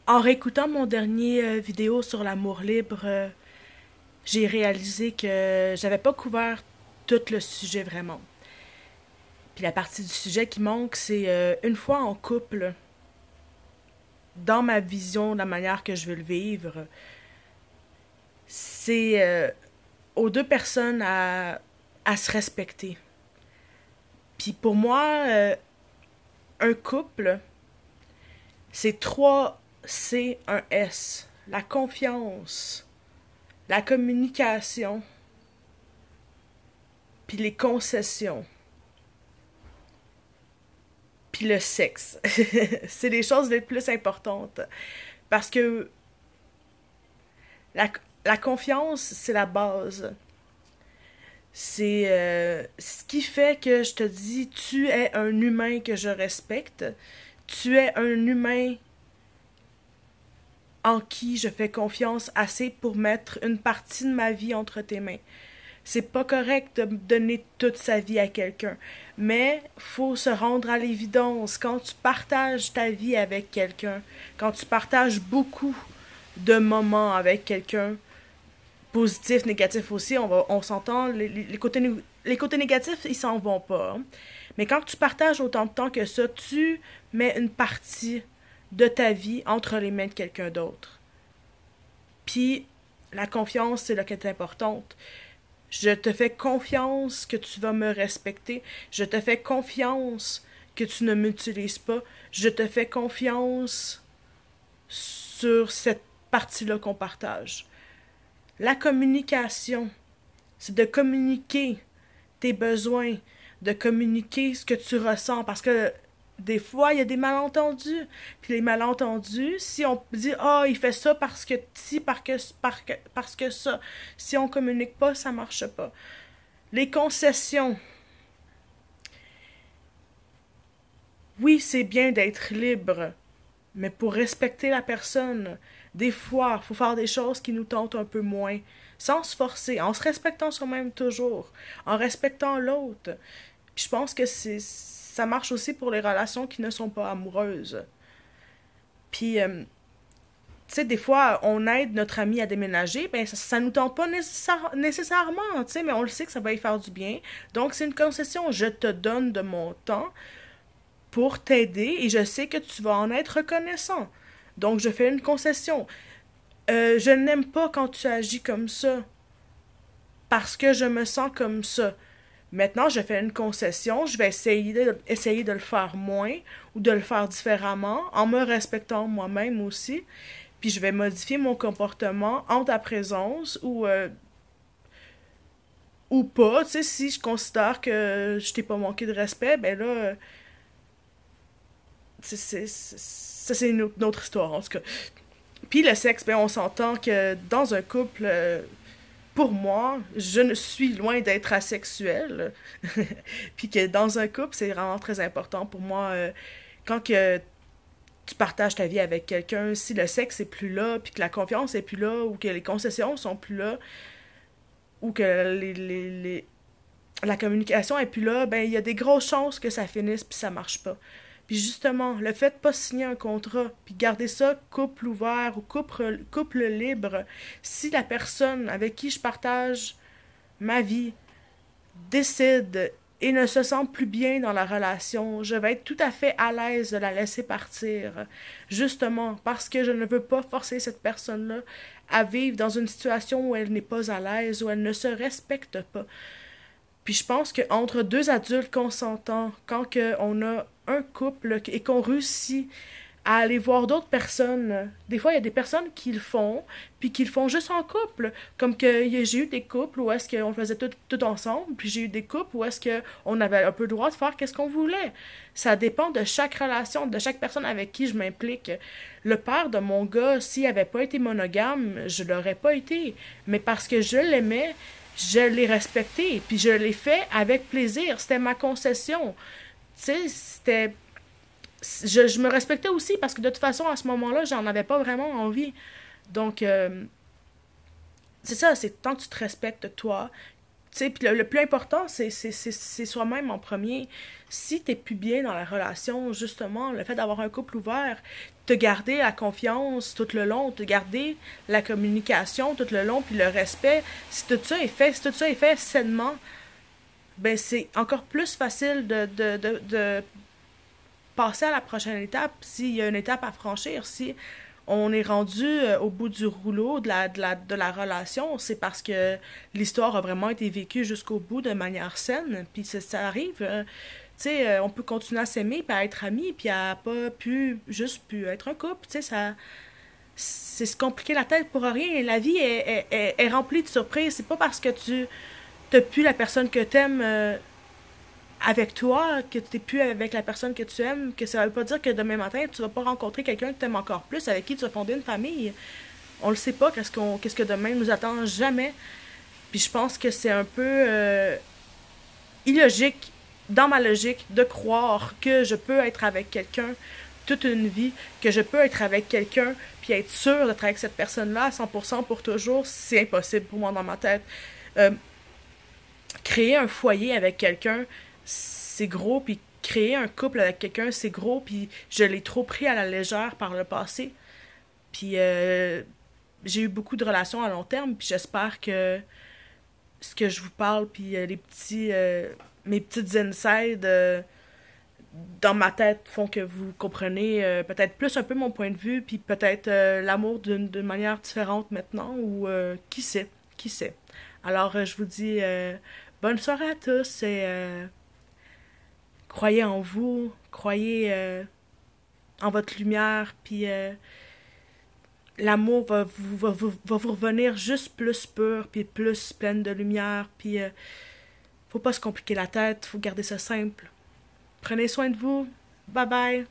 En réécoutant mon dernier vidéo sur l'amour libre, j'ai réalisé que j'avais pas couvert tout le sujet vraiment. Puis la partie du sujet qui manque, c'est une fois en couple, dans ma vision, la manière que je veux le vivre, c'est aux deux personnes à se respecter. Puis pour moi, un couple, c'est 3 C, un S. La confiance, la communication, puis les concessions, puis le sexe. C'est les choses les plus importantes. Parce que la, la confiance, c'est la base. C'est ce qui fait que je te dis, tu es un humain que je respecte. Tu es un humain en qui je fais confiance assez pour mettre une partie de ma vie entre tes mains. C'est pas correct de donner toute sa vie à quelqu'un, mais faut se rendre à l'évidence quand tu partages ta vie avec quelqu'un, quand tu partages beaucoup de moments avec quelqu'un, positifs, négatifs aussi, on s'entend, les côtés négatifs, ils s'en vont pas. Hein. Mais quand tu partages autant de temps que ça, tu mets une partie de ta vie entre les mains de quelqu'un d'autre. Puis, la confiance, c'est là qu'elle est importante. Je te fais confiance que tu vas me respecter. Je te fais confiance que tu ne m'utilises pas. Je te fais confiance sur cette partie-là qu'on partage. La communication, c'est de communiquer tes besoins, de communiquer ce que tu ressens, parce que des fois, il y a des malentendus. Puis les malentendus, si on dit ah, oh, il fait ça parce que si, parce que ça, si on communique pas, ça marche pas. Les concessions. Oui, c'est bien d'être libre, mais pour respecter la personne, des fois, il faut faire des choses qui nous tentent un peu moins, sans se forcer, en se respectant soi-même toujours, en respectant l'autre. Puis je pense que ça marche aussi pour les relations qui ne sont pas amoureuses. Puis, tu sais, des fois, on aide notre ami à déménager, ben ça nous tente pas nécessairement, tu sais, mais on le sait que ça va y faire du bien. Donc, c'est une concession. Je te donne de mon temps pour t'aider et je sais que tu vas en être reconnaissant. Donc, je fais une concession. Je n'aime pas quand tu agis comme ça parce que je me sens comme ça. Maintenant, je fais une concession, je vais essayer de le faire moins ou de le faire différemment en me respectant moi-même aussi. Puis je vais modifier mon comportement en ta présence ou pas. Tu sais, si je considère que je t'ai pas manqué de respect, ben là, ça c'est une autre histoire en tout cas. Puis le sexe, ben on s'entend que dans un couple, pour moi, je ne suis loin d'être asexuelle. Puis que dans un couple, c'est vraiment très important pour moi. Quand que tu partages ta vie avec quelqu'un, si le sexe est plus là, puis que la confiance est plus là, ou que les concessions sont plus là, ou que la communication est plus là, ben il y a des grosses chances que ça finisse puis ça marche pas. Puis justement, le fait de pas signer un contrat, puis garder ça couple ouvert ou couple libre, si la personne avec qui je partage ma vie décide et ne se sent plus bien dans la relation, je vais être tout à fait à l'aise de la laisser partir. Justement, parce que je ne veux pas forcer cette personne-là à vivre dans une situation où elle n'est pas à l'aise, où elle ne se respecte pas. Puis je pense qu'entre deux adultes consentants, quand on a un couple et qu'on réussit à aller voir d'autres personnes. Des fois, il y a des personnes qui le font, puis qui le font juste en couple. Comme que j'ai eu des couples où est-ce qu'on faisait tout ensemble, puis j'ai eu des couples où est-ce qu'on avait un peu le droit de faire qu'est-ce qu'on voulait. Ça dépend de chaque relation, de chaque personne avec qui je m'implique. Le père de mon gars, s'il avait pas été monogame, je l'aurais pas été. Mais parce que je l'aimais, je l'ai respecté, puis je l'ai fait avec plaisir. C'était ma concession. Tu sais, c'était je me respectais aussi parce que de toute façon, à ce moment-là, j'en avais pas vraiment envie. Donc, c'est ça, c'est tant que tu te respectes toi, sais, puis le plus important, c'est soi-même en premier. Si t'es plus bien dans la relation, justement, le fait d'avoir un couple ouvert, te garder la confiance tout le long, te garder la communication tout le long, puis le respect, si tout ça est fait, si tout ça est fait sainement, ben c'est encore plus facile de passer à la prochaine étape s'il y a une étape à franchir. Si on est rendu au bout du rouleau de la relation, c'est parce que l'histoire a vraiment été vécue jusqu'au bout de manière saine. Puis ça arrive, tu sais, on peut continuer à s'aimer, puis à être amis, puis à pas juste pu être un couple. Tu sais, c'est se compliquer la tête pour rien. La vie est remplie de surprises. C'est pas parce que tu t'as plus la personne que t'aimes avec toi, que tu n'es plus avec la personne que tu aimes, que ça veut pas dire que demain matin, tu vas pas rencontrer quelqu'un que tu aimes encore plus, avec qui tu vas fonder une famille. On le sait pas, qu'est-ce que demain nous attend, jamais. Puis je pense que c'est un peu illogique, dans ma logique, de croire que je peux être avec quelqu'un toute une vie, que je peux être avec quelqu'un, puis être sûr d'être avec cette personne-là à 100% pour toujours, c'est impossible pour moi dans ma tête. Euh, Créer un foyer avec quelqu'un, c'est gros, puis créer un couple avec quelqu'un, c'est gros, puis je l'ai trop pris à la légère par le passé. Puis j'ai eu beaucoup de relations à long terme, puis j'espère que ce que je vous parle, puis mes petites insides dans ma tête font que vous comprenez peut-être plus un peu mon point de vue, puis peut-être l'amour d'une manière différente maintenant, ou qui sait, qui sait. Alors je vous dis bonne soirée à tous et croyez en vous, croyez en votre lumière, puis l'amour va vous revenir juste plus pur, puis plus pleine de lumière, puis faut pas se compliquer la tête, faut garder ça simple. Prenez soin de vous, bye bye!